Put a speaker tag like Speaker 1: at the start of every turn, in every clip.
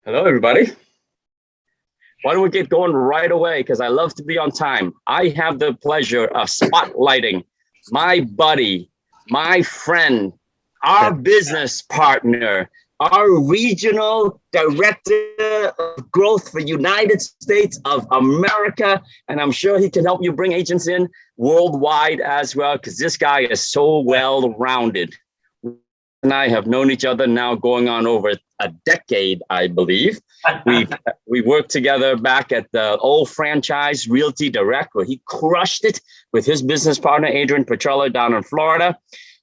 Speaker 1: Hello, everybody. Why don't we get going right away? Because I love to be on time. I have the pleasure of spotlighting my buddy, my friend, our business partner, our regional director of growth for United States of America. And I'm sure he can help you bring agents in worldwide as well, because this guy is so well-rounded. And I have known each other now going on over a decade, I believe. We worked together back at the old franchise Realty Direct, where he crushed it with his business partner, Adrian Petrella, down in Florida.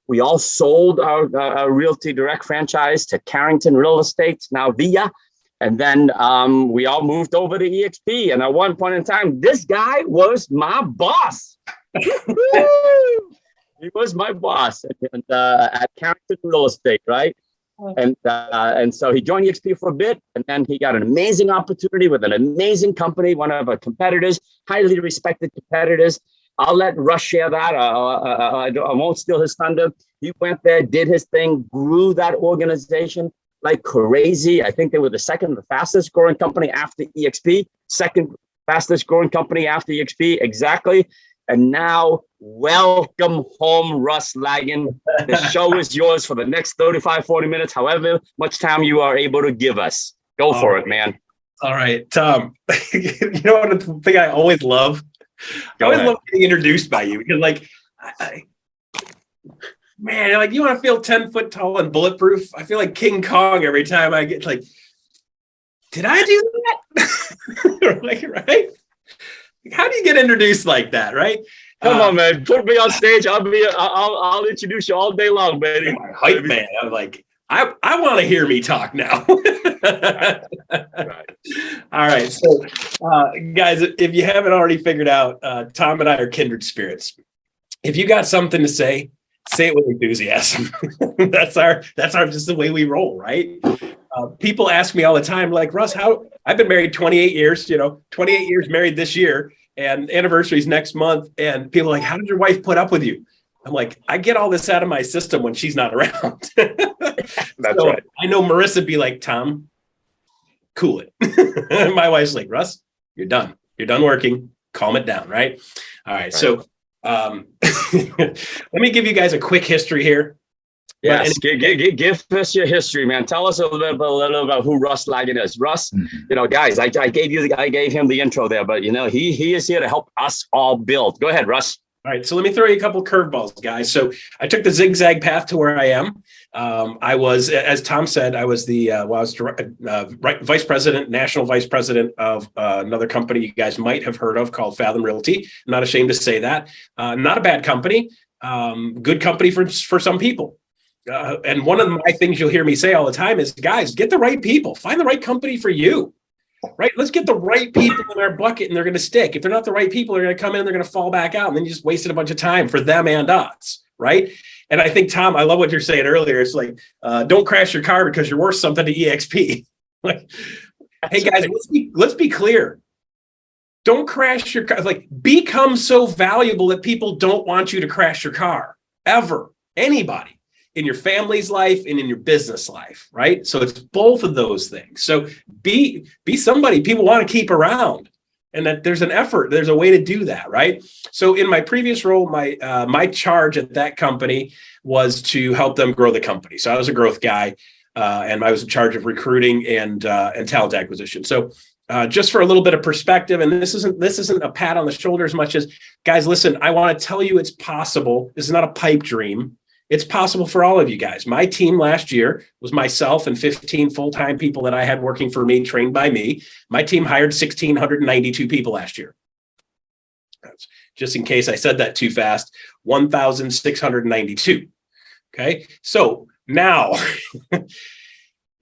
Speaker 1: We all sold our Realty Direct franchise to Carrington Real Estate, now VIA. And then we all moved over to EXP. And at one point in time, this guy was my boss. He was my boss at Carrington Real Estate, right? And so he joined EXP for a bit, and then he got an amazing opportunity with an amazing company, one of our competitors, highly respected competitors. I'll let Russ share that. I won't steal his thunder. He went there, did his thing, grew that organization like crazy. I think they were the second, the fastest growing company after EXP, second fastest growing company after EXP, exactly. And now, welcome home, Russ Laggan. The show is yours for the next 35, 40 minutes, however much time you are able to give us. Go for it, man.
Speaker 2: All right, Tom. You know what the thing I always love? I always love getting introduced by you because, like, man, like you want to feel 10 foot tall and bulletproof. I feel like King Kong every time I get like, did I do that? Like, right? How do you get introduced like that, right?
Speaker 1: Come on, man. Put me on stage. I'll introduce you all day long, baby.
Speaker 2: Hype man. I'm like, I want to hear me talk now. Right. All right. So, guys, if you haven't already figured out, Tom and I are kindred spirits. If you got something to say it with enthusiasm. That's just the way we roll, right? People ask me all the time, like, Russ, I've been married 28 years, 28 years married this year, and anniversary's next month. And people are like, how did your wife put up with you? I'm like, I get all this out of my system when she's not around. That's right. I know Marissa be like, Tom, cool it. And my wife's like, Russ, you're done. You're done working. Calm it down, right? All right. So let me give you guys a quick history here.
Speaker 1: Yes, give us your history, man. Tell us a little bit about who Russ Laggan is. Russ, guys, I gave him the intro there, but he is here to help us all build. Go ahead, Russ.
Speaker 2: All right, so let me throw you a couple curveballs, guys. So I took the zigzag path to where I am. I was, as Tom said, I was the vice president, national vice president of another company you guys might have heard of called Fathom Realty. I'm not ashamed to say that. Not a bad company, good company for some people. And one of my things you'll hear me say all the time is, guys, get the right people, find the right company for you, right? Let's get the right people in our bucket and they're going to stick. If they're not the right people, they're going to come in, they're going to fall back out. And then you just wasted a bunch of time for them and us, right? And I think, Tom, I love what you're saying earlier. It's like, don't crash your car because you're worth something to EXP. Like, hey, guys, let's be clear. Don't crash your car. Like, become so valuable that people don't want you to crash your car, ever, anybody. In your family's life and in your business life, right? So it's both of those things. So be somebody people want to keep around, and that there's an effort, there's a way to do that, right? So in my previous role, my charge at that company was to help them grow the company. So I was a growth guy, and I was in charge of recruiting and talent acquisition. So just for a little bit of perspective, and this isn't a pat on the shoulder as much as, guys, listen, I want to tell you it's possible. This is not a pipe dream. It's possible for all of you guys. My team last year was myself and 15 full-time people that I had working for me, trained by me. My team hired 1,692 people last year. Just in case I said that too fast, 1,692. Okay, so now,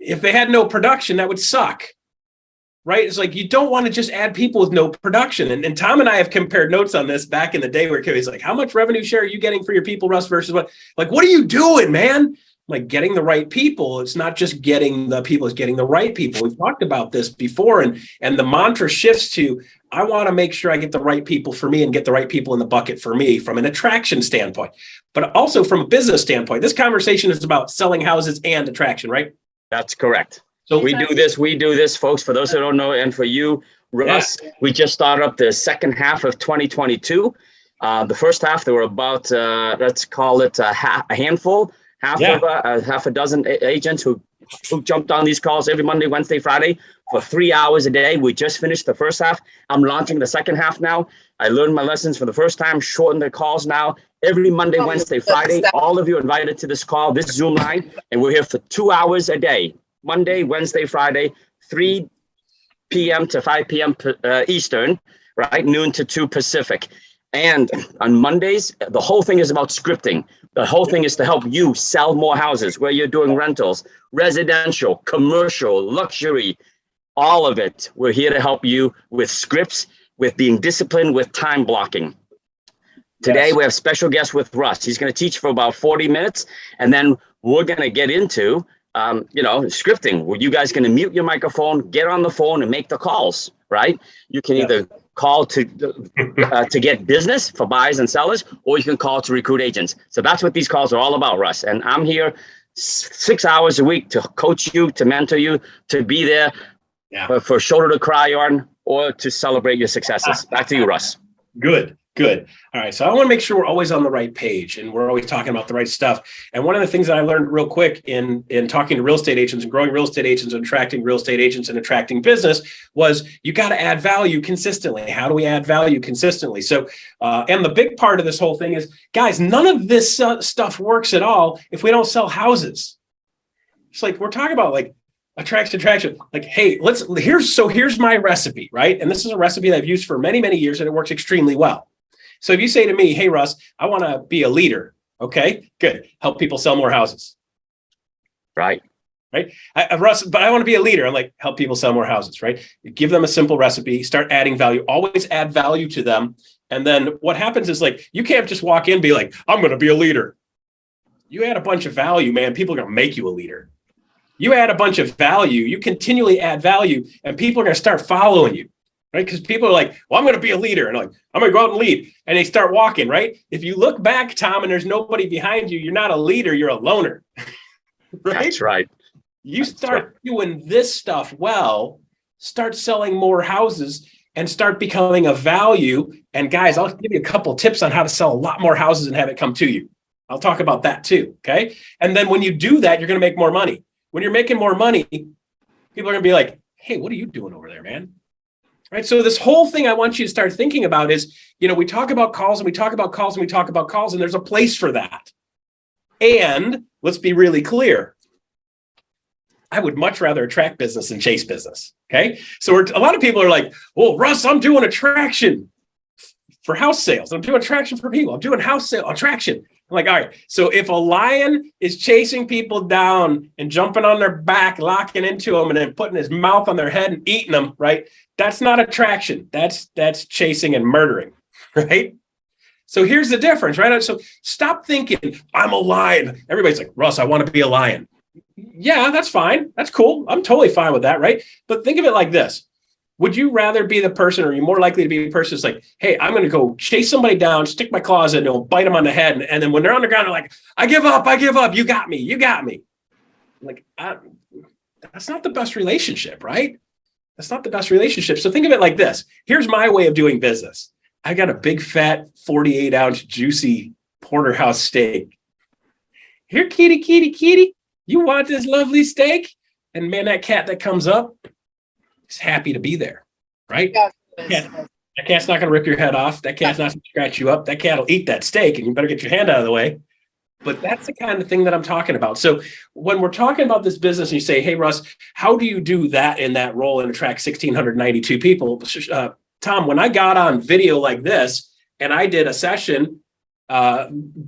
Speaker 2: if they had no production, that would suck. Right? It's like, you don't want to just add people with no production. And Tom and I have compared notes on this back in the day where he's like, how much revenue share are you getting for your people, Russ, versus what? Like, what are you doing, man? like getting the right people. It's not just getting the people, it's getting the right people. We've talked about this before, and the mantra shifts to, I want to make sure I get the right people for me and get the right people in the bucket for me from an attraction standpoint, but also from a business standpoint. This conversation is about selling houses and attraction, right?
Speaker 1: That's correct.
Speaker 2: So
Speaker 1: we do this, folks. For those who don't know, and for you, Russ, we just started up the second half of 2022. The first half, there were about, let's call it a handful, half a dozen agents who jumped on these calls every Monday, Wednesday, Friday for 3 hours a day. We just finished the first half. I'm launching the second half now. I learned my lessons for the first time, shortened the calls now. Every Monday, Wednesday, Friday, all of you invited to this call, this Zoom line, and we're here for 2 hours a day. Monday, Wednesday, Friday, 3 p.m. to 5 p.m. Eastern, right? Noon to 2 Pacific. And on Mondays, the whole thing is about scripting. The whole thing is to help you sell more houses, where you're doing rentals, residential, commercial, luxury, all of it. We're here to help you with scripts, with being disciplined, with time blocking. Today, we have special guest with Russ. He's going to teach for about 40 minutes, and then we're going to get into scripting, where you guys going to mute your microphone, get on the phone and make the calls, right? You can either call to get business for buyers and sellers, or you can call to recruit agents. So that's what these calls are all about, Russ. And I'm here 6 hours a week to coach you, to mentor you, to be there for a shoulder to cry on, or to celebrate your successes. Back to you, Russ.
Speaker 2: Good. All right. So I want to make sure we're always on the right page and we're always talking about the right stuff. And one of the things that I learned real quick in talking to real estate agents and growing real estate agents and attracting real estate agents and attracting business was you got to add value consistently. How do we add value consistently? So, and the big part of this whole thing is, guys, none of this stuff works at all if we don't sell houses. It's like, we're talking about like attraction. Like, hey, here's my recipe, right? And this is a recipe that I've used for many, many years and it works extremely well. So if you say to me, hey, Russ, I want to be a leader. Okay, good. Help people sell more houses. Right. Russ, but I want to be a leader. I'm like, help people sell more houses, right? You give them a simple recipe, start adding value, always add value to them. And then what happens is, like, you can't just walk in and be like, I'm going to be a leader. You add a bunch of value, man, people are going to make you a leader. You add a bunch of value, you continually add value, and people are going to start following you. Right? Because people are like, well, I'm going to be a leader. And like, I'm going to go out and lead. And they start walking, right? If you look back, Tom, and there's nobody behind you, you're not a leader, you're a loner. Right?
Speaker 1: That's right.
Speaker 2: You start doing this stuff well, start selling more houses, and start becoming a value. And guys, I'll give you a couple of tips on how to sell a lot more houses and have it come to you. I'll talk about that too. Okay. And then when you do that, you're going to make more money. When you're making more money, people are going to be like, hey, what are you doing over there, man? Right. So this whole thing I want you to start thinking about is, we talk about calls and we talk about calls and we talk about calls, and there's a place for that. And let's be really clear. I would much rather attract business than chase business. Okay. So a lot of people are like, well, Russ, I'm doing attraction for house sales. I'm doing attraction for people. I'm doing house sale attraction. I'm like, all right. So if a lion is chasing people down and jumping on their back, locking into them, and then putting his mouth on their head and eating them, right? That's not attraction. That's chasing and murdering, right? So here's the difference, right? So stop thinking, I'm a lion. Everybody's like, Russ, I want to be a lion. Yeah, that's fine. That's cool. I'm totally fine with that, right? But think of it like this. Would you rather be the person, or are you more likely to be the person that's like, hey, I'm going to go chase somebody down, stick my claws in, and I'll bite them on the head. And then when they're on the ground, they're like, I give up. You got me. Like, that's not the best relationship, right? That's not the best relationship. So think of it like this. Here's my way of doing business. I got a big, fat, 48-ounce, juicy porterhouse steak. Here, kitty. You want this lovely steak? And man, that cat that comes up, is happy to be there, right? Yeah, that cat's not going to rip your head off. That cat's not going to scratch you up. That cat will eat that steak, and you better get your hand out of the way. But that's the kind of thing that I'm talking about. So when we're talking about this business and you say, hey, Russ, how do you do that in that role and attract 1,692 people? Tom, when I got on video like this and I did a session,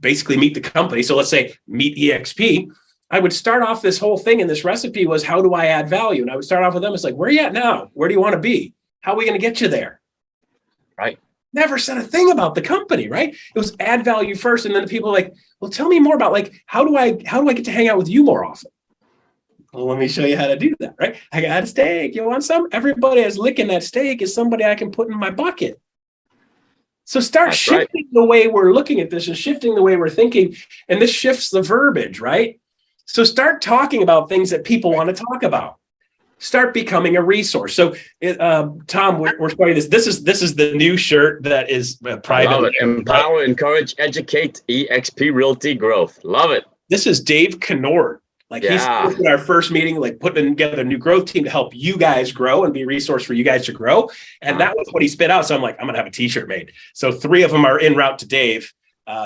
Speaker 2: basically meet the company. So let's say meet EXP. I would start off this whole thing, and this recipe was, how do I add value? And I would start off with them. It's like, where are you at now? Where do you want to be? How are we going to get you there?
Speaker 1: Right.
Speaker 2: Never said a thing about the company, right? It was add value first. And then the people are like, well, tell me more about like, how do I get to hang out with you more often? Well, let me show you how to do that, right? I got a steak. You want some? Everybody is licking that steak is somebody I can put in my bucket. So start shifting the way we're looking at this and shifting the way we're thinking. And this shifts the verbiage, right? So start talking about things that people want to talk about. Start becoming a resource. So, Tom, we're starting this. This is the new shirt that is private.
Speaker 1: I love it. Empower, encourage, educate, EXP Realty growth. Love it.
Speaker 2: This is Dave Kennord. Like he's in our first meeting, like putting together a new growth team to help you guys grow and be a resource for you guys to grow. And that was what he spit out. So I'm like, I'm gonna have a t-shirt made. So 3 of them are en route to Dave.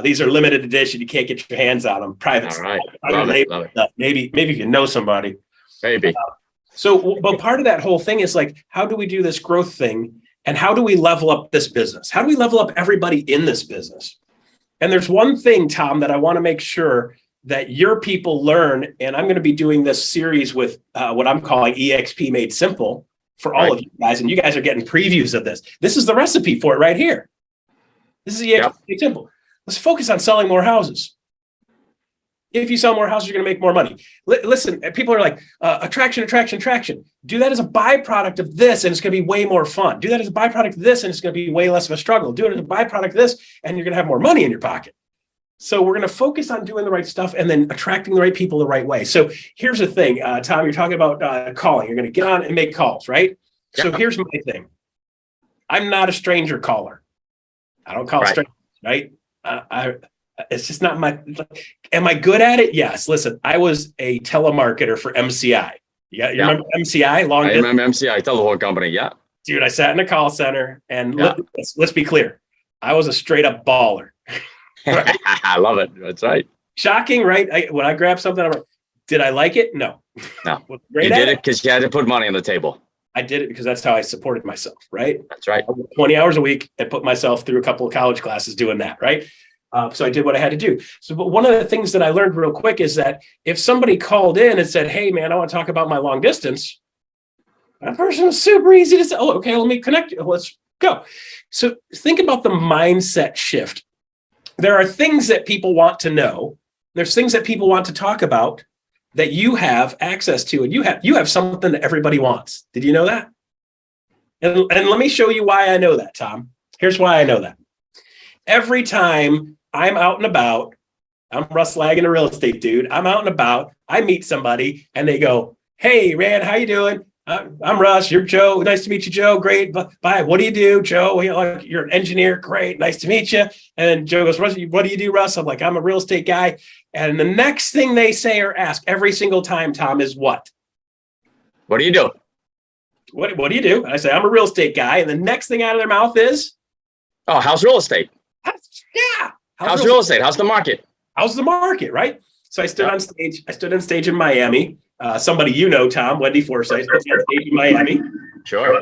Speaker 2: These are limited edition. You can't get your hands on them. Private.
Speaker 1: All right. Love it.
Speaker 2: Maybe if you know somebody.
Speaker 1: Maybe.
Speaker 2: But part of that whole thing is like, how do we do this growth thing? And how do we level up this business? How do we level up everybody in this business? And there's one thing, Tom, that I want to make sure that your people learn. And I'm going to be doing this series with what I'm calling EXP Made Simple for all of you guys. And you guys are getting previews of this. This is the recipe for it right here. This is EXP Made Simple. Let's focus on selling more houses. If you sell more houses, you're going to make more money. Listen, people are like, attraction. Do that as a byproduct of this, and it's going to be way more fun. Do that as a byproduct of this, and it's going to be way less of a struggle. Do it as a byproduct of this, and you're going to have more money in your pocket. So we're going to focus on doing the right stuff and then attracting the right people the right way. So here's the thing, Tom, you're talking about calling. You're going to get on and make calls, right? Yeah. So here's my thing. I'm not a stranger caller. I don't call strangers, right? It's just not my. Am I good at it? Yes. Listen, I was a telemarketer for MCI. You remember MCI?
Speaker 1: I remember MCI, telephone company. Yeah.
Speaker 2: Dude, I sat in a call center, and let's be clear. I was a straight up baller. Right?
Speaker 1: I love it. That's right.
Speaker 2: Shocking, right? When I grabbed something, I'm like, did I like it? No.
Speaker 1: You did it because you had to put money on the table.
Speaker 2: I did it because that's how I supported myself, right?
Speaker 1: That's right.
Speaker 2: 20 hours a week and put myself through a couple of college classes doing that, right? So I did what I had to do. So, but one of the things that I learned real quick is that if somebody called in and said, hey, man, I want to talk about my long distance, that person was super easy to say, oh, okay, let me connect you. Let's go. So think about the mindset shift. There are things that people want to know. There's things that people want to talk about that you have access to, and you have something that everybody wants. Did you know that? And let me show you why I know that, Tom. Here's why I know that. Every time I'm out and about, I'm Russ Laggan, a real estate dude. I'm out and about. I meet somebody and they go, hey, man, how you doing? I'm Russ. You're Joe. Nice to meet you, Joe. Great. Bye. What do you do, Joe? You're an engineer. Great. Nice to meet you. And then Joe goes, Russ, what do you do, Russ? I'm like, I'm a real estate guy. And the next thing they say or ask every single time, Tom, is what?
Speaker 1: What do you do?
Speaker 2: What do you do? And I say, I'm a real estate guy. And the next thing out of their mouth is?
Speaker 1: Oh, how's real estate?
Speaker 2: Yeah.
Speaker 1: How's real estate? How's the market?
Speaker 2: How's the market, right? So I stood on stage. I stood on stage in Miami. Somebody you know, Tom, Wendy Forsythe, stood on stage in Miami.
Speaker 1: Sure.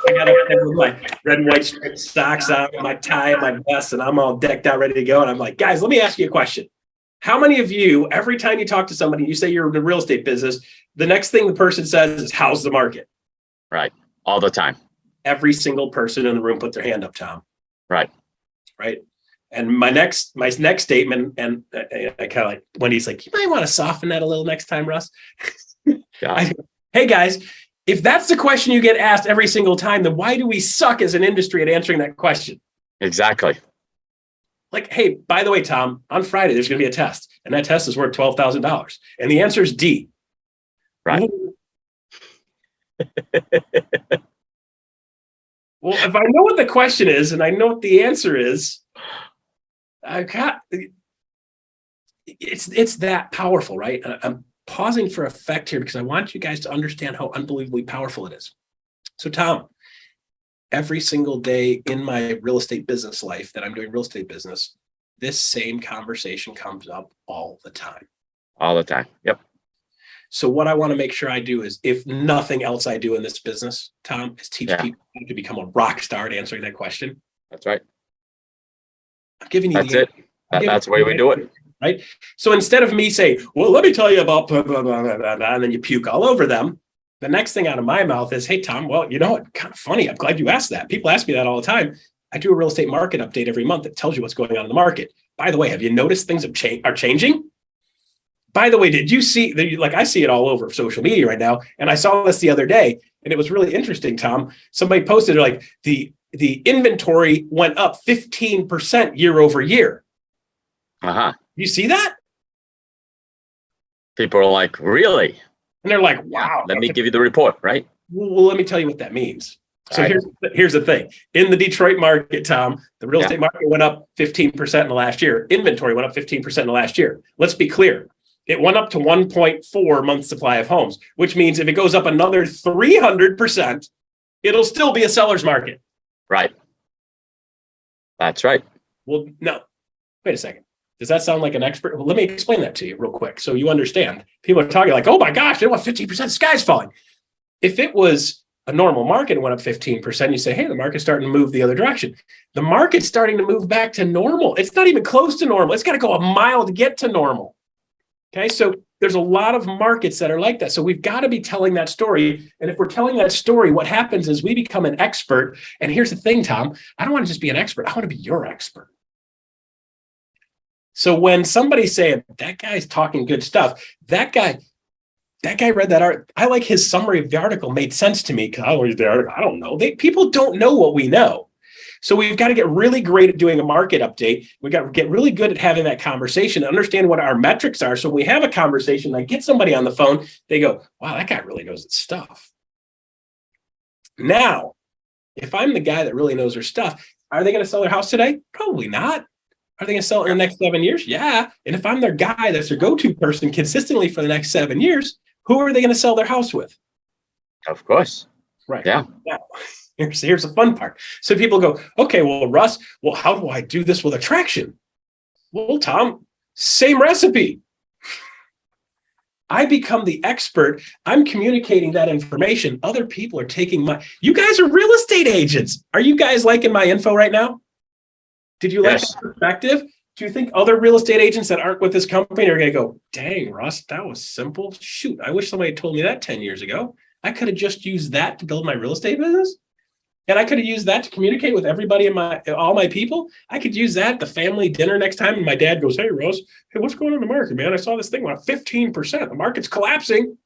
Speaker 2: I got up there with my red and white striped socks on, my tie, and my vest, and I'm all decked out, ready to go. And I'm like, guys, let me ask you a question. How many of you, every time you talk to somebody, you say you're in the real estate business, the next thing the person says is, how's the market?
Speaker 1: Right. All the time.
Speaker 2: Every single person in the room put their hand up, Tom.
Speaker 1: Right.
Speaker 2: Right. And my next statement, and I kind of like, Wendy's like, you might want to soften that a little next time, Russ. Hey, guys, if that's the question you get asked every single time, then why do we suck as an industry at answering that question? Exactly. Like, hey, by the way, Tom, on Friday, there's going to be a test, and that test is worth $12,000. And the answer is D. Right. Well, if I know what the question is and I know what the answer is, it's that powerful, right? I'm pausing for effect here because I want you guys to understand how unbelievably powerful it is. So, Tom, every single day in my real estate business life that I'm doing real estate business, this same conversation comes up all the time. All the time. Yep. So what I want to make sure I do is, if nothing else I do in this business, Tom, is teach people to become a rock star at answering that question. That's right. I'm giving you that's the way we do it. Right. So instead of me saying, well, let me tell you about blah, blah, blah, blah, blah, blah, and then you puke all over them, the next thing out of my mouth is, hey, Tom, well, you know what? Kind of funny. I'm glad you asked that. People ask me that all the time. I do a real estate market update every month that tells you what's going on in the market. By the way, have you noticed things are changing? By the way, did you see, like I see it all over social media right now, and I saw this the other day, and it was really interesting, Tom. Somebody posted like the inventory went up 15% year over year. You see that?
Speaker 1: People are like, really?
Speaker 2: And they're like, wow.
Speaker 1: Let me give you the report, right?
Speaker 2: Well, let me tell you what that means. So here's the thing. In the Detroit market, Tom, the real estate market went up 15% in the last year. Inventory went up 15% in the last year. Let's be clear. It went up to 1.4 month supply of homes, which means if it goes up another 300%, it'll still be a seller's market.
Speaker 1: Right. That's right.
Speaker 2: Well, no, wait a second. Does that sound like an expert? Well, let me explain that to you real quick so you understand. People are talking like, oh my gosh, they want 15%, the sky's falling. If it was a normal market and went up 15%, you say, hey, the market's starting to move the other direction. The market's starting to move back to normal. It's not even close to normal. It's got to go a mile to get to normal. Okay, so there's a lot of markets that are like that. So we've got to be telling that story. And if we're telling that story, what happens is we become an expert. And here's the thing, Tom, I don't want to just be an expert. I want to be your expert. So when somebody's saying, that guy's talking good stuff, that guy read that art. I like his summary of the article made sense to me because I don't read the article. I don't know. People don't know what we know. So we've got to get really great at doing a market update. We've got to get really good at having that conversation, understand what our metrics are. So when we have a conversation, I get somebody on the phone, they go, wow, that guy really knows his stuff. Now, if I'm the guy that really knows their stuff, are they going to sell their house today? Probably not. Are they going to sell it in the next 7 years? Yeah. And if I'm their guy that's their go-to person consistently for the next 7 years, who are they going to sell their house with?
Speaker 1: Of course.
Speaker 2: Right.
Speaker 1: Yeah.
Speaker 2: Now, here's the fun part. So people go, okay, well, Russ, well, how do I do this with attraction? Well, Tom, same recipe. I become the expert. I'm communicating that information. Other people are taking you guys are real estate agents. Are you guys liking my info right now? Did you like that perspective? Do you think other real estate agents that aren't with this company are going to go, dang, Russ, that was simple. Shoot, I wish somebody had told me that 10 years ago. I could have just used that to build my real estate business. And I could have used that to communicate with everybody in all my people. I could use that at the family dinner next time. And my dad goes, hey, Russ, hey, what's going on in the market, man? I saw this thing went up 15%. The market's collapsing.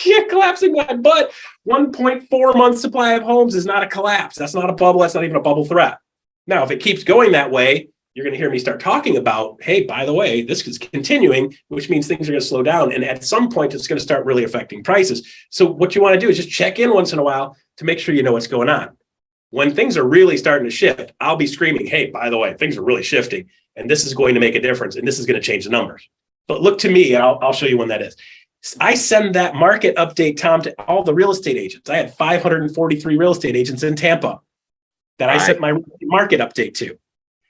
Speaker 2: Yeah, collapsing my butt. 1.4 month supply of homes is not a collapse. That's not a bubble. That's not even a bubble threat. Now, if it keeps going that way, you're going to hear me start talking about, hey, by the way, this is continuing, which means things are going to slow down. And at some point, it's going to start really affecting prices. So what you want to do is just check in once in a while to make sure you know what's going on. When things are really starting to shift, I'll be screaming, hey, by the way, things are really shifting, and this is going to make a difference, and this is going to change the numbers. But look to me, and I'll show you when that is. I send that market update, Tom, to all the real estate agents. I had 543 real estate agents in Tampa that I sent my market update to.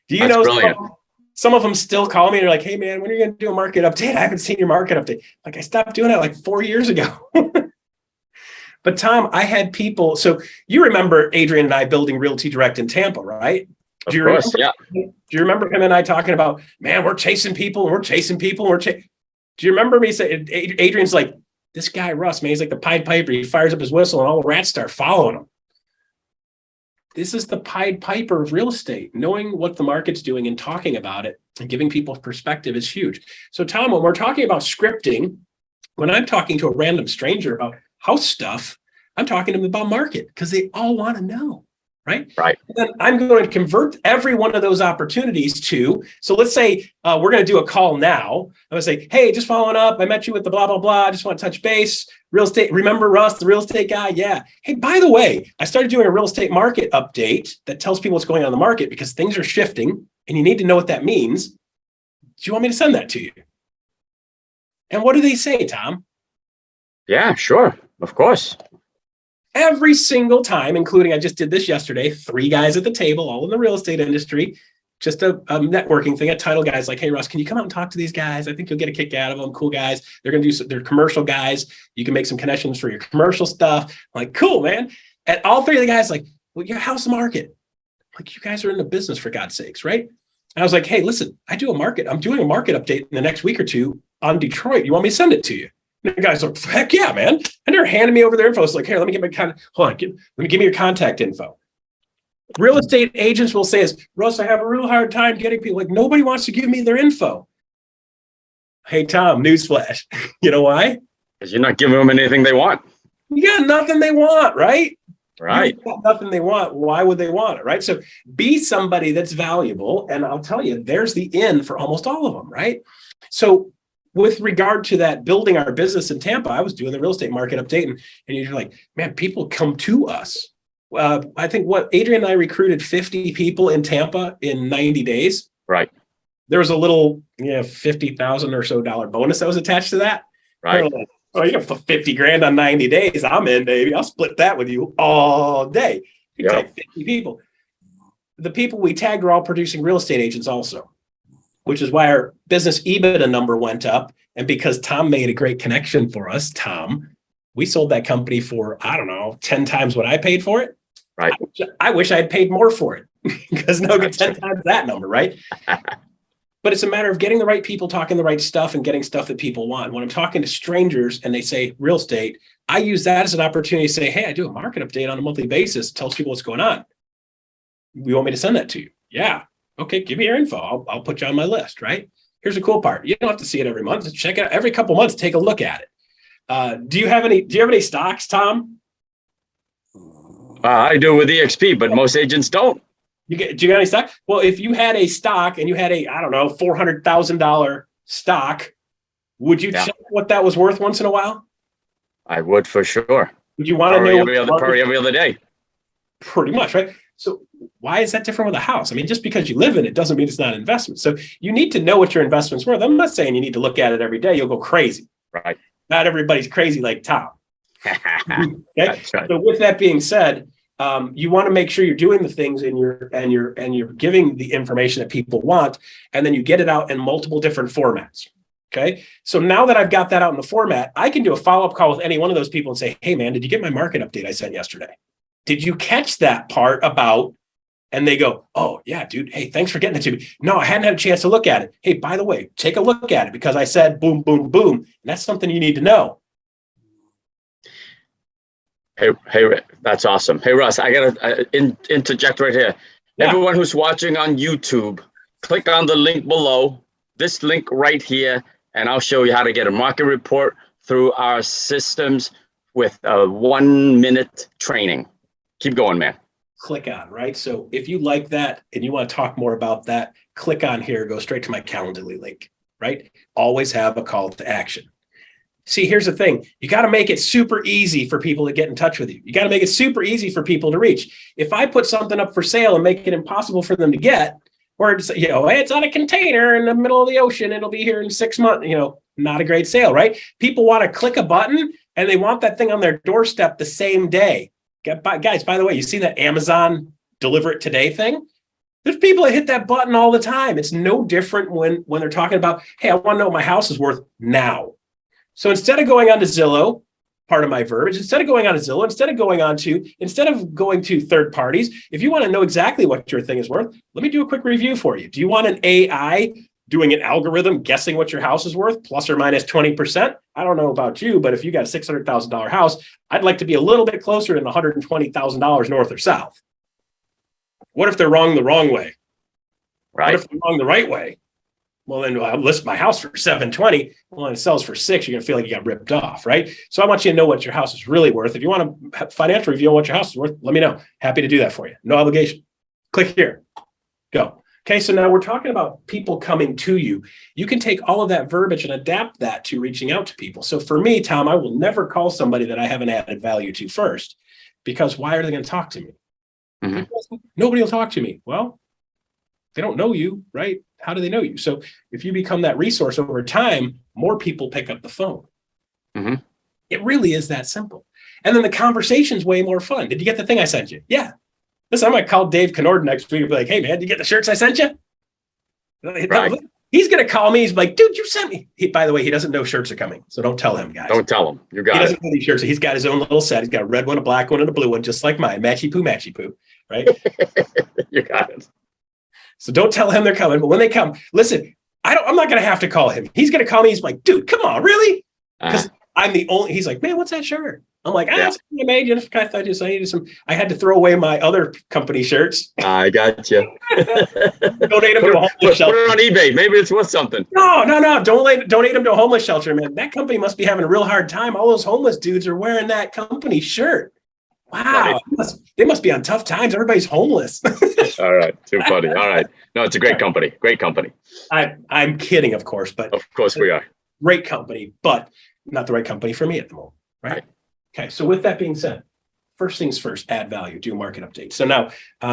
Speaker 2: Do you know some of them still call me and they're like, hey, man, when are you going to do a market update? I haven't seen your market update. Like, I stopped doing that like 4 years ago. But Tom, I had people. So you remember Adrian and I building Realty Direct in Tampa, right? Do you remember him and I talking about, man, we're chasing people and we're chasing people. Do you remember me saying, Adrian's like, this guy, Russ, man, he's like the Pied Piper. He fires up his whistle and all the rats start following him. This is the Pied Piper of real estate. Knowing what the market's doing and talking about it and giving people perspective is huge. So Tom, when we're talking about scripting, when I'm talking to a random stranger about house stuff, I'm talking to them about market because they all want to know, right?
Speaker 1: Right.
Speaker 2: And then I'm going to convert every one of those opportunities to, so let's say we're going to do a call now. I'm going to say, hey, just following up. I met you with the blah, blah, blah. I just want to touch base. Real estate. Remember Russ, the real estate guy? Yeah. Hey, by the way, I started doing a real estate market update that tells people what's going on in the market because things are shifting and you need to know what that means. Do you want me to send that to you? And what do they say, Tom?
Speaker 1: Yeah, sure. Of course.
Speaker 2: Every single time, including I just did this yesterday, 3 guys at the table, all in the real estate industry, just a networking thing. A title guy's like, hey, Russ, can you come out and talk to these guys? I think you'll get a kick out of them. Cool guys. They're going to do they're commercial guys. You can make some connections for your commercial stuff. I'm like, cool, man. And all 3 of the guys like, well, your house market. Like, you guys are in the business for God's sakes, right? And I was like, hey, listen, I'm doing a market update in the next week or 2 on Detroit. You want me to send it to you? And the guy's like, heck yeah, man. And they're handing me over their info. It's like, here, let me get my give me your contact info. Real estate agents will say is, Russ, I have a real hard time getting people. Like, nobody wants to give me their info. Hey, Tom, newsflash. You know why?
Speaker 1: Because you're not giving them anything they want.
Speaker 2: You got nothing they want, right?
Speaker 1: Right.
Speaker 2: You got nothing they want. Why would they want it, right? So be somebody that's valuable. And I'll tell you, there's the in for almost all of them, right? So with regard to that, building our business in Tampa, I was doing the real estate market update, and you're like, man, people come to us. I think Adrian and I recruited 50 people in Tampa in 90 days.
Speaker 1: Right.
Speaker 2: There was a little, $50,000 or so bonus that was attached to that.
Speaker 1: Right.
Speaker 2: Like, oh, you got to put 50 grand on 90 days. I'm in, baby. I'll split that with you all day. You tag 50 people. The people we tagged were all producing real estate agents also, which is why our business EBITDA number went up. And because Tom made a great connection for us, Tom, we sold that company for, 10 times what I paid for it.
Speaker 1: Right.
Speaker 2: I wish I'd paid more for it because no get 10 times that number, right? But it's a matter of getting the right people, talking the right stuff, and getting stuff that people want. When I'm talking to strangers and they say real estate, I use that as an opportunity to say, hey, I do a market update on a monthly basis, tells people what's going on. You want me to send that to you? Yeah. Okay, give me your info. I'll put you on my list, right? Here's the cool part. You don't have to see it every month. Just check it out every couple months, take a look at it. Do you have any stocks, Tom?
Speaker 1: I do with EXP, but most agents don't.
Speaker 2: Do you got any stock? Well, if you had a stock and you had a, $400,000 stock, would you check what that was worth once in a while?
Speaker 1: I would, for sure.
Speaker 2: Would you want to know?
Speaker 1: Probably every other day.
Speaker 2: Pretty much, right? So why is that different with a house? I mean, just because you live in it doesn't mean it's not an investment. So you need to know what your investment's worth. I'm not saying you need to look at it every day. You'll go crazy.
Speaker 1: Right.
Speaker 2: Not everybody's crazy like Tom. Okay?
Speaker 1: That's right.
Speaker 2: So with that being said, you want to make sure you're doing the things and you're giving the information that people want, and then you get it out in multiple different formats. Okay. So now that I've got that out in the format, I can do a follow-up call with any one of those people and say, hey man, did you get my market update I sent yesterday? Did you catch that part about, and they go, oh yeah, dude. Hey, thanks for getting it to me. No, I hadn't had a chance to look at it. Hey, by the way, take a look at it because I said boom, boom, boom. And that's something you need to know.
Speaker 1: Hey, that's awesome. Hey, Russ, I got to interject right here. Yeah. Everyone who's watching on YouTube, click on the link below, this link right here, and I'll show you how to get a market report through our systems with a 1-minute training. Keep going, man.
Speaker 2: Click on, right? So if you like that and you want to talk more about that, click on here, go straight to my Calendly link, right? Always have a call to action. See, here's the thing. You got to make it super easy for people to get in touch with you. You got to make it super easy for people to reach. If I put something up for sale and make it impossible for them to get, or it's, it's on a container in the middle of the ocean, it'll be here in 6 months, not a great sale, right? People want to click a button and they want that thing on their doorstep the same day. Guys, by the way, you see that Amazon deliver it today thing? There's people that hit that button all the time. It's no different when they're talking about, hey, I want to know what my house is worth now. So instead of going on to Zillow, part of my verbiage, instead of going to third parties, if you want to know exactly what your thing is worth, let me do a quick review for you. Do you want an AI doing an algorithm guessing what your house is worth, plus or minus 20%? I don't know about you, but if you got a $600,000 house, I'd like to be a little bit closer than $120,000 north or south. What if they're wrong the wrong way?
Speaker 1: Right.
Speaker 2: What if they're wrong the right way? Well, then I'll list my house for $720. Well, and it sells for $6, you're going to feel like you got ripped off, right? So I want you to know what your house is really worth. If you want a financial review on what your house is worth, let me know. Happy to do that for you. No obligation. Click here. Go. Okay, so now we're talking about people coming to you. You can take all of that verbiage and adapt that to reaching out to people. So for me, Tom, I will never call somebody that I haven't added value to first, because why are they going to talk to me? Mm-hmm. Nobody will talk to me. Well, they don't know you, right? How do they know you? So if you become that resource over time, more people pick up the phone. Mm-hmm. It really is that simple. And then the conversation's way more fun. Did you get the thing I sent you? Yeah. Listen, I might call Dave Kennard next week and be like, hey, man, did you get the shirts I sent you? Right. He's going to call me. He's like, dude, you sent me. By the way, he doesn't know shirts are coming. So don't tell him, guys.
Speaker 1: Don't tell him. You got it.
Speaker 2: He doesn't know these shirts. He's got his own little set. He's got a red one, a black one, and a blue one, just like mine. Matchy poo, right?
Speaker 1: You got it.
Speaker 2: So don't tell him they're coming. But when they come, listen, I'm not going to have to call him. He's going to call me. He's like, dude, come on, really? Because I'm the only, he's like, man, what's that shirt? I'm like, that's what I made. I thought I needed some. I had to throw away my other company shirts.
Speaker 1: I got you.
Speaker 2: Donate them to a homeless shelter.
Speaker 1: Put it on eBay. Maybe it's worth something.
Speaker 2: No. Donate them to a homeless shelter, man. That company must be having a real hard time. All those homeless dudes are wearing that company shirt. Wow. They must be on tough times. Everybody's homeless.
Speaker 1: All right. Too funny. All right. No, it's a great company. Great company.
Speaker 2: I'm kidding, of course, but
Speaker 1: of course we are.
Speaker 2: Great company, but not the right company for me at the moment. Right. Okay. So with that being said, first things first, add value, do market updates. So now,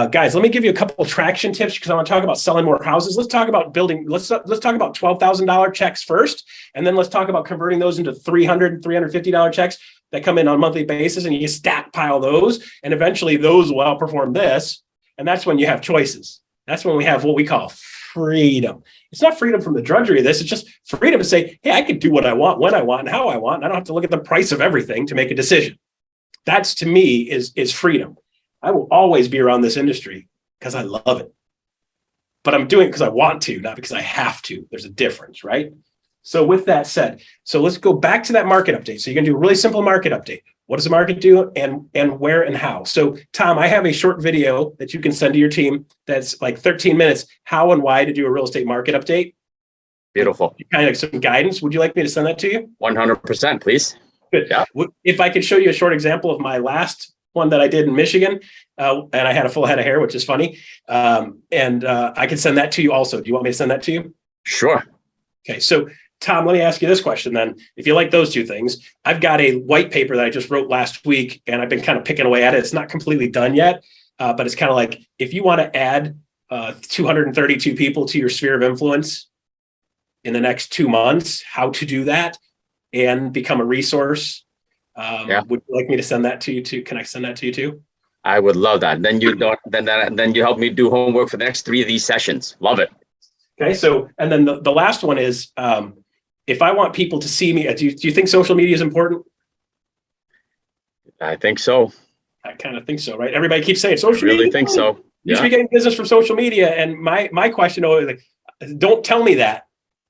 Speaker 2: guys, let me give you a couple of traction tips because I want to talk about selling more houses. Let's talk about building. Let's talk about $12,000 checks first, and then let's talk about converting those into $300, $350 checks that come in on a monthly basis, and you stack pile those, and eventually those will outperform this. And that's when you have choices. That's when we have what we call freedom. It's not freedom from the drudgery of this. It's just freedom to say, hey, I can do what I want, when I want, and how I want. And I don't have to look at the price of everything to make a decision. That's, to me, is freedom. I will always be around this industry because I love it. But I'm doing it because I want to, not because I have to. There's a difference, right? So with that said, so let's go back to that market update. So you're going to do a really simple market update. What does the market do and where and how? So Tom, I have a short video that you can send to your team that's like 13 minutes, how and why to do a real estate market update.
Speaker 1: Beautiful.
Speaker 2: Kind of some guidance. Would you like me to send that to you?
Speaker 1: 100%, please.
Speaker 2: Good. Yeah. If I could show you a short example of my last one that I did in Michigan, and I had a full head of hair, which is funny. And I can send that to you also. Do you want me to send that to you?
Speaker 1: Sure.
Speaker 2: Okay. So Tom, let me ask you this question then. If you like those two things, I've got a white paper that I just wrote last week, and I've been kind of picking away at it. It's not completely done yet, but it's kind of like if you want to add 232 people to your sphere of influence in the next 2 months, how to do that and become a resource. Would you like me to send that to you too? Can I send that to you too?
Speaker 1: I would love that. Then you help me do homework for the next 3 of these sessions. Love it. Okay. So, and then the last one is, if I want people to see me, do you think social media is important? I think so.
Speaker 2: I kind of think so, right? Everybody keeps saying social media.
Speaker 1: I really think so.
Speaker 2: You should be getting business from social media. And my question always like, don't tell me that.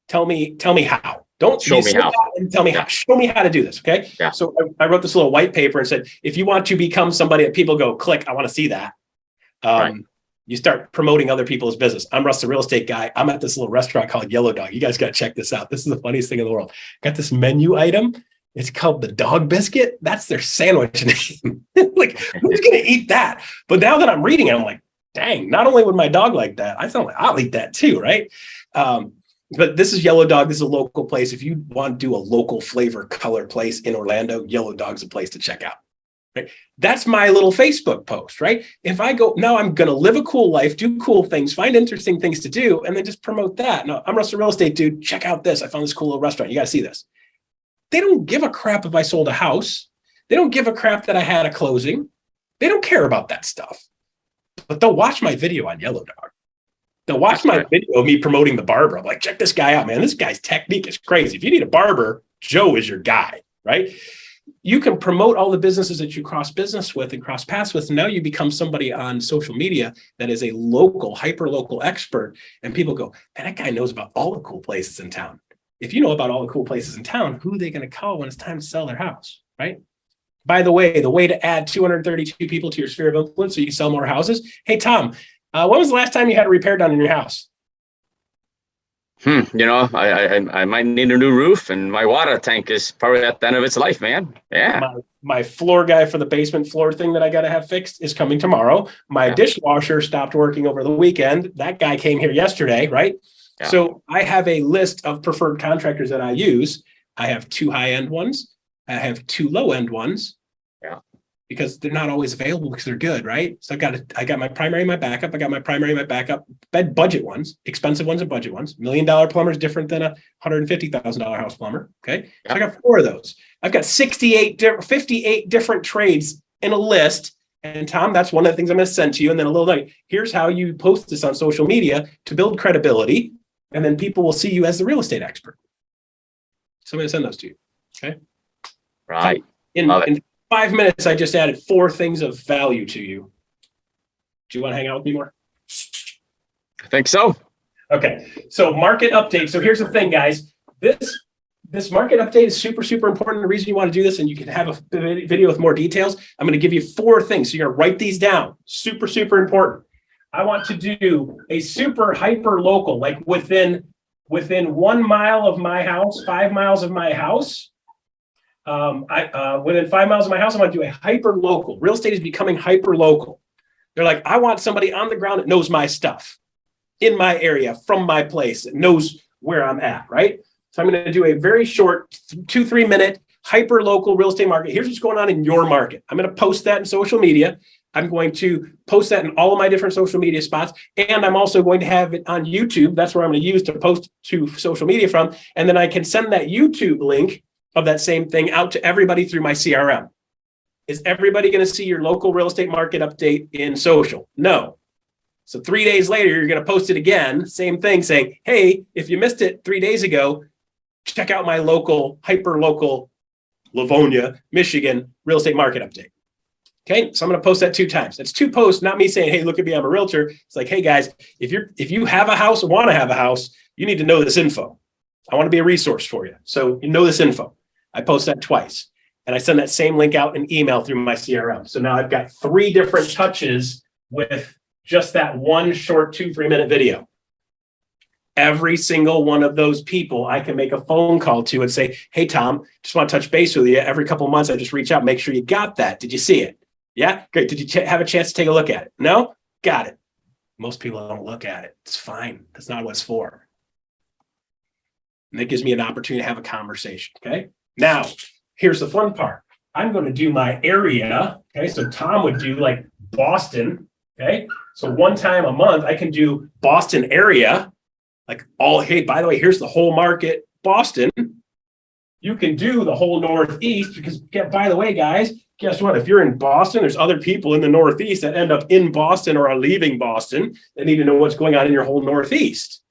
Speaker 2: Tell me how. Don't show me how. And tell me how. Show me how to do this. Okay. Yeah. So I wrote this little white paper and said, if you want to become somebody that people go, click, I want to see that. Right. You start promoting other people's business. I'm Russ, the real estate guy. I'm at this little restaurant called Yellow Dog. You guys got to check this out. This is the funniest thing in the world. Got this menu item. It's called the dog biscuit. That's their sandwich name. Like, who's going to eat that? But now that I'm reading it, I'm like, dang, not only would my dog like that, I thought I'll eat that too, right? But this is Yellow Dog. This is a local place. If you want to do a local flavor color place in Orlando, Yellow Dog's a place to check out. Right? That's my little Facebook post, right? If I go, now I'm going to live a cool life, do cool things, find interesting things to do, and then just promote that. No, I'm Russ, the real estate dude. Check out this. I found this cool little restaurant. You got to see this. They don't give a crap if I sold a house. They don't give a crap that I had a closing. They don't care about that stuff. But they'll watch my video on Yellow Dog. They'll watch my video of me promoting the barber. I'm like, check this guy out, man. This guy's technique is crazy. If you need a barber, Joe is your guy, right? You can promote all the businesses that you cross business with and cross paths with. And now you become somebody on social media that is a local, hyper-local expert. And people go, man, that guy knows about all the cool places in town. If you know about all the cool places in town, who are they going to call when it's time to sell their house, right? By the way to add 232 people to your sphere of influence so you sell more houses. Hey, Tom, when was the last time you had a repair done in your house?
Speaker 1: You know, I might need a new roof, and my water tank is probably at the end of its life, man. Yeah.
Speaker 2: My floor guy for the basement floor thing that I got to have fixed is coming tomorrow. My dishwasher stopped working over the weekend. That guy came here yesterday, right? Yeah. So I have a list of preferred contractors that I use. I have 2 high-end ones. I have 2 low-end ones. Yeah. Because they're not always available because they're good, right? So I got my primary, my backup. I got my primary, my backup, budget ones, expensive ones and budget ones. $1 million plumber is different than a $150,000 house plumber. Okay. Yeah. So I got 4 of those. I've got 58 different trades in a list. And Tom, that's one of the things I'm going to send to you. And then a little like, here's how you post this on social media to build credibility. And then people will see you as the real estate expert. So I'm going to send those to you. Okay.
Speaker 1: Right.
Speaker 2: In 5 minutes, I just added 4 things of value to you. Do you want to hang out with me more?
Speaker 1: I think so.
Speaker 2: Okay. So market update. So here's the thing, guys. this market update is super, super important. The reason you want to do this, and you can have a video with more details, I'm going to give you 4 things. So you're going to write these down. Super, super important. I want to do a super hyper local, like within 1 mile of my house, 5 miles of my house. Within 5 miles of my house, I want to do a hyper local. Real estate is becoming hyper local. They're like, I want somebody on the ground that knows my stuff in my area, from my place, that knows where I'm at, right? So I'm going to do a very short 2-3 minute hyper local real estate market. Here's what's going on in your market. I'm going to post that in social media. I'm going to post that in all of my different social media spots. And I'm also going to have it on YouTube. That's where I'm going to use to post to social media from. And then I can send that YouTube link of that same thing out to everybody through my CRM. Is everybody going to see your local real estate market update in social? No. So 3 days later, you're going to post it again. Same thing, saying, hey, if you missed it 3 days ago, check out my local, hyper local Livonia, Michigan real estate market update. Okay, so I'm going to post that 2 times. That's 2 posts, not me saying, hey, look at me, I'm a realtor. It's like, hey guys, if you have a house or want to have a house, you need to know this info. I want to be a resource for you. So you know this info. I post that twice. And I send that same link out in email through my CRM. So now I've got 3 different touches with just that one short 2-3 minute video. Every single one of those people I can make a phone call to and say, hey, Tom, just want to touch base with you. Every couple of months, I just reach out, make sure you got that. Did you see it? Yeah, great. Did you have a chance to take a look at it? No? Got it. Most people don't look at it. It's fine. That's not what it's for. And that gives me an opportunity to have a conversation. Okay. Now, here's the fun part. I'm going to do my area. Okay. So Tom would do like Boston. Okay. So 1 time a month, I can do Boston area. Like, hey, by the way, here's the whole market, Boston. You can do the whole Northeast because, by the way, guys, guess what? If you're in Boston, there's other people in the Northeast that end up in Boston or are leaving Boston that need to know what's going on in your whole Northeast.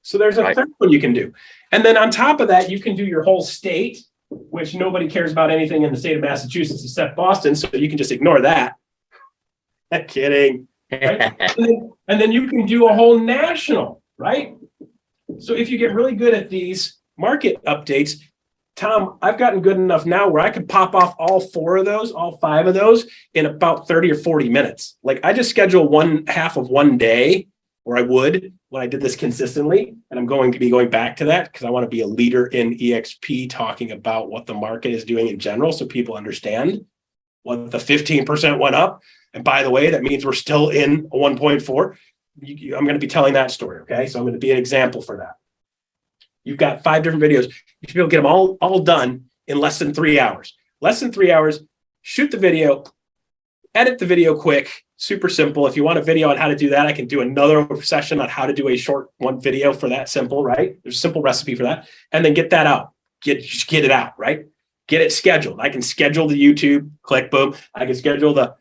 Speaker 2: So there's a third one you can do. And then on top of that, you can do your whole state, which nobody cares about anything in the state of Massachusetts except Boston. So you can just ignore that. I'm kidding. Right? and then you can do a whole national, right? So if you get really good at these market updates, Tom, I've gotten good enough now where I could pop off all 4 of those, all 5 of those in about 30 or 40 minutes. Like I just schedule 1/2 of 1 day, or I would when I did this consistently. And I'm going to be going back to that because I want to be a leader in EXP talking about what the market is doing in general so people understand what the 15% went up. And by the way, that means we're still in a 1.4. I'm going to be telling that story. Okay. So I'm going to be an example for that. You've got 5 different videos. You should be able to get them all done in less than 3 hours. Less than 3 hours, shoot the video, edit the video quick, super simple. If you want a video on how to do that, I can do another session on how to do a short 1 video for that simple, right? There's a simple recipe for that. And then get that out. Just get it out, right? Get it scheduled. I can schedule the YouTube, click, boom. I can schedule the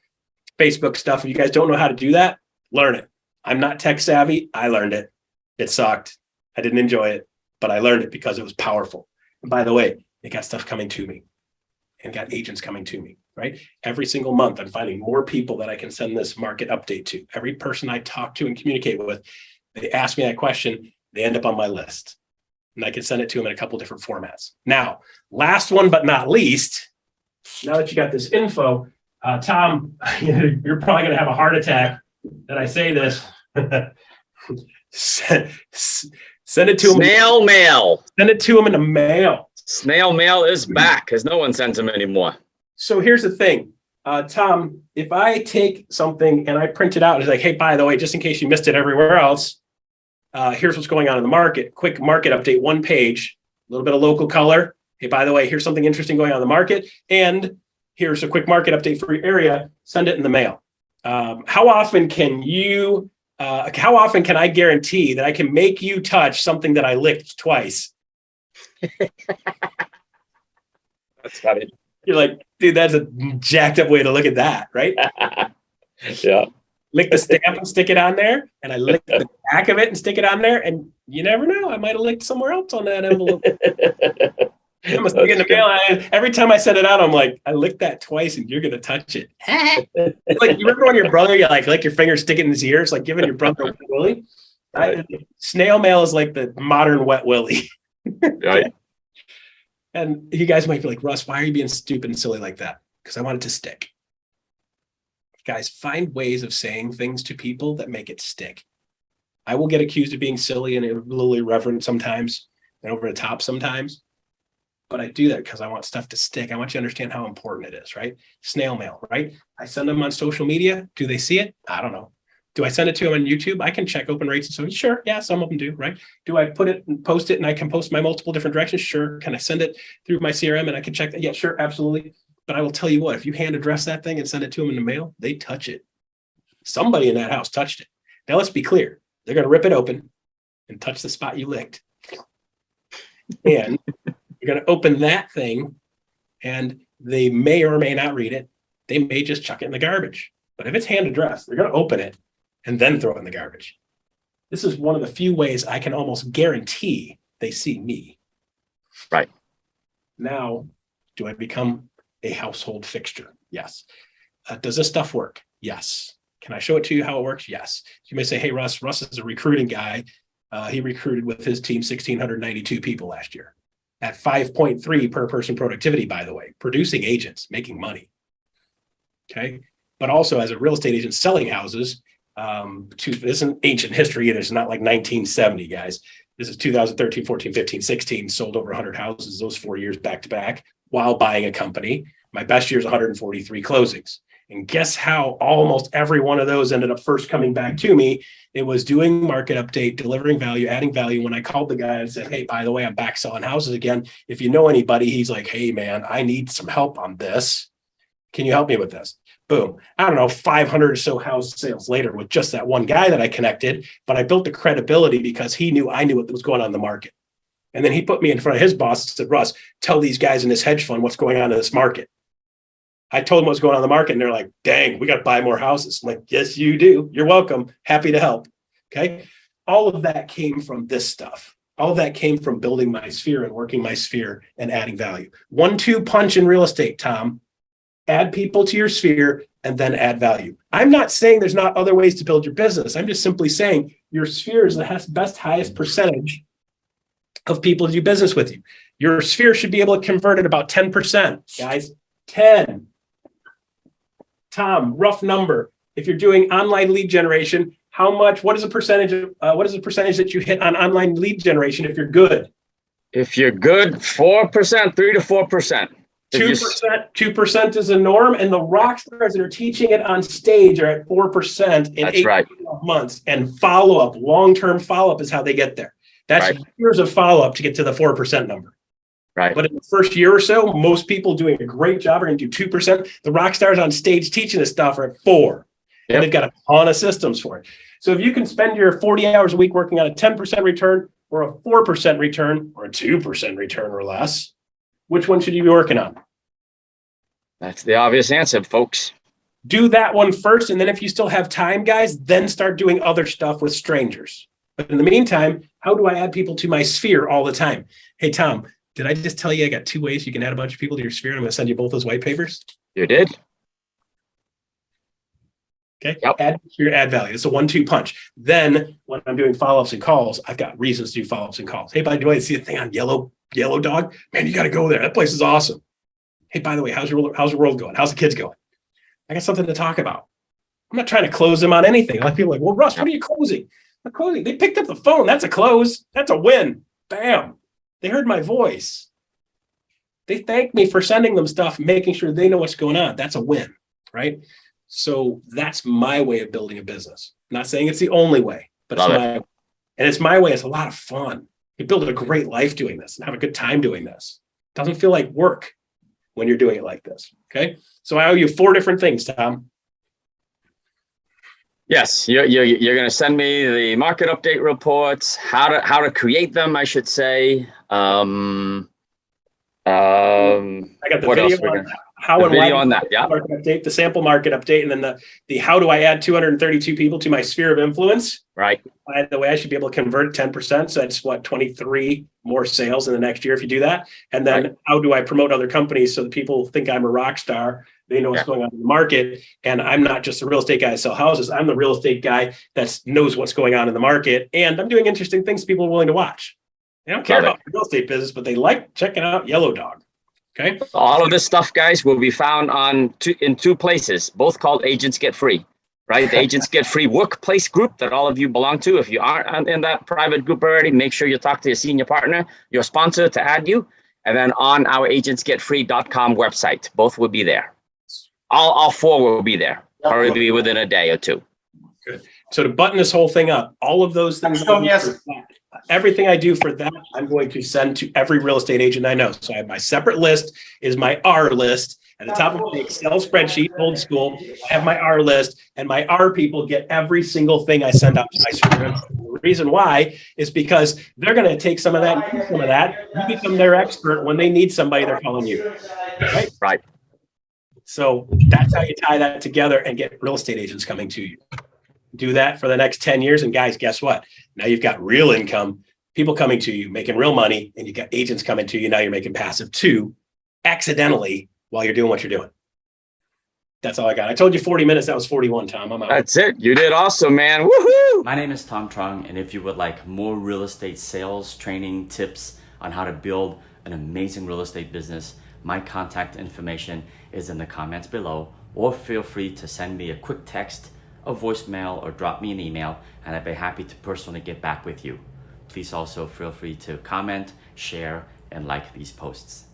Speaker 2: Facebook stuff. If you guys don't know how to do that, learn it. I'm not tech savvy. I learned it. It sucked. I didn't enjoy it, but I learned it because it was powerful. And by the way, it got stuff coming to me and got agents coming to me, right? Every single month, I'm finding more people that I can send this market update to. Every person I talk to and communicate with, they ask me that question, they end up on my list. And I can send it to them in a couple different formats. Now, last one but not least, now that you got this info, Tom, you're probably going to have a heart attack that I say this. Send it to him.
Speaker 1: Snail mail.
Speaker 2: Send it to him in the mail.
Speaker 1: Snail mail is back because no one sends them anymore.
Speaker 2: So here's the thing. Tom, if I take something and I print it out, it's like, hey, by the way, just in case you missed it everywhere else, here's what's going on in the market. Quick market update, 1 page, a little bit of local color. Hey, by the way, here's something interesting going on in the market. And here's a quick market update for your area. Send it in the mail. How often can I guarantee that I can make you touch something that I licked twice?
Speaker 1: That's funny.
Speaker 2: You're like, dude, that's a jacked up way to look at that, right?
Speaker 1: Yeah.
Speaker 2: Lick the stamp and stick it on there, and I lick the back of it and stick it on there, and you never know, I might have licked somewhere else on that envelope. I'm gonna stick it in the mail. Every time I send it out, I'm like, I licked that twice, and you're gonna touch it. Like you remember when your brother, you like your finger, stick it in his ear. It's like giving your brother a wet willy. Snail mail is like the modern wet willy.
Speaker 1: Right.
Speaker 2: And you guys might be like, Russ, why are you being stupid and silly like that? Because I want it to stick. Guys, find ways of saying things to people that make it stick. I will get accused of being silly and a little irreverent sometimes and over the top sometimes. But I do that because I want stuff to stick. I want you to understand how important it is, right? Snail mail, right? I send them on social media. Do they see it? I don't know. Do I send it to them on YouTube? I can check open rates and so sure. Yeah, some of them do, right? Do I put it and post it and I can post my multiple different directions? Sure. Can I send it through my CRM and I can check that? Yeah, sure, absolutely. But I will tell you what, if you hand address that thing and send it to them in the mail, they touch it. Somebody in that house touched it. Now let's be clear. They're going to rip it open and touch the spot you licked. And you're going to open that thing and they may or may not read it. They may just chuck it in the garbage. But if it's hand addressed, they're going to open it and then throw it in the garbage. This is one of the few ways I can almost guarantee they see me.
Speaker 1: Right.
Speaker 2: Now, do I become a household fixture? Yes. Does this stuff work? Yes. Can I show it to you how it works? Yes. You may say, hey, Russ is a recruiting guy. He recruited with his team 1,692 people last year at 5.3 per person productivity, by the way, producing agents, making money. Okay. But also as a real estate agent selling houses, this isn't ancient history either. It's not like 1970, guys. This is 2013, 14, 15, 16, sold over 100 houses those 4 years back to back while buying a company. My best year is 143 closings. And guess how almost every one of those ended up first coming back to me? It was doing market update, delivering value, adding value. When I called the guy and said, hey, by the way, I'm back selling houses again. If you know anybody, he's like, hey, man, I need some help on this. Can you help me with this? Boom. I don't know, 500 or so house sales later with just that one guy that I connected, but I built the credibility because he knew I knew what was going on in the market. And then he put me in front of his boss and said, Russ, tell these guys in this hedge fund what's going on in this market. I told them what's going on in the market and they're like, dang, we got to buy more houses. I'm like, yes, you do. You're welcome. Happy to help. Okay. All of that came from this stuff. All of that came from building my sphere and working my sphere and adding value. 1-2 punch in real estate, Tom. Add people to your sphere and then add value. I'm not saying there's not other ways to build your business. I'm just simply saying your sphere is the best, highest percentage of people to do business with you. Your sphere should be able to convert at about 10%, guys. 10. Tom, rough number. If you're doing online lead generation, what is the percentage that you hit on online lead generation if you're good?
Speaker 1: If you're good, 4%, 3 to 4%.
Speaker 2: 2% is a norm, and the rock stars that are teaching it on stage are at 4% in 8 months. And follow-up, long-term follow-up is how they get there. That's years of follow-up to get to the 4% number.
Speaker 1: Right.
Speaker 2: But in the first year or so, most people doing a great job are going to do 2%. The rock stars on stage teaching this stuff are at 4%. Yep. And they've got a ton of systems for it. So if you can spend your 40 hours a week working on a 10% return or a 4% return or a 2% return or less, which one should you be working on?
Speaker 1: That's the obvious answer, folks.
Speaker 2: Do that one first. And then if you still have time, guys, then start doing other stuff with strangers. But in the meantime, how do I add people to my sphere all the time? Hey, Tom, did I just tell you I got 2 ways you can add a bunch of people to your sphere? I'm going to send you both those white papers.
Speaker 1: You did.
Speaker 2: Okay. Yep. Add value. It's a 1-2 punch. Then when I'm doing follow-ups and calls, I've got reasons to do follow-ups and calls. Hey, by the way, see a thing on Yellow Dog? Man, you got to go there. That place is awesome. Hey, by the way, how's your world going? How's the kids going? I got something to talk about. I'm not trying to close them on anything. I feel like, well, Russ, what are you closing? I'm closing. They picked up the phone. That's a close. That's a win. Bam. They heard my voice. They thanked me for sending them stuff, making sure they know what's going on. That's a win, right? So that's my way of building a business. I'm not saying it's the only way, but it's my way. And it's my way. It's a lot of fun. You build a great life doing this and have a good time doing this. It doesn't feel like work when you're doing it like this. Okay. So I owe you 4 different things, Tom.
Speaker 1: Yes, you're going to send me the market update reports, how to create them, I should say. I
Speaker 2: got the video on how and why on that. Yeah. Market update, the sample market update, and then the how do I add 232 people to my sphere of influence?
Speaker 1: Right.
Speaker 2: By the way, I should be able to convert 10%. So that's 23 more sales in the next year if you do that. And then how do I promote other companies so that people think I'm a rock star? They know what's going on in the market. And I'm not just a real estate guy that sell houses. I'm the real estate guy that knows what's going on in the market. And I'm doing interesting things people are willing to watch. They don't care about the real estate business, but they like checking out Yellow Dog. Okay.
Speaker 1: All of this stuff, guys, will be found in two places, both called Agents Get Free, right? The Agents Get Free workplace group that all of you belong to. If you aren't in that private group already, make sure you talk to your senior partner, your sponsor, to add you. And then on our agentsgetfree.com website, both will be there. All four will be there, probably within a day or two.
Speaker 2: Good. So to button this whole thing up, all of those things, everything I do for that, I'm going to send to every real estate agent I know. So I have my separate list is my R list. At the top of the Excel spreadsheet, old school, I have my R list, and my R people get every single thing I send out to my super. The reason why is because they're going to take some of that, you become their expert. When they need somebody, they're calling you.
Speaker 1: Right.
Speaker 2: So that's how you tie that together and get real estate agents coming to you. Do that for the next 10 years. And guys, guess what? Now you've got real income, people coming to you, making real money, and you got agents coming to you. Now you're making passive too, accidentally, while you're doing what you're doing. That's all I got. I told you 40 minutes. That was 41, Tom. I'm out.
Speaker 1: That's it. You did awesome, man. Woohoo!
Speaker 3: My name is Tom Truong, and if you would like more real estate sales training tips on how to build an amazing real estate business, my contact information is in the comments below, or feel free to send me a quick text, a voicemail, or drop me an email, and I'd be happy to personally get back with you. Please also feel free to comment, share, and like these posts.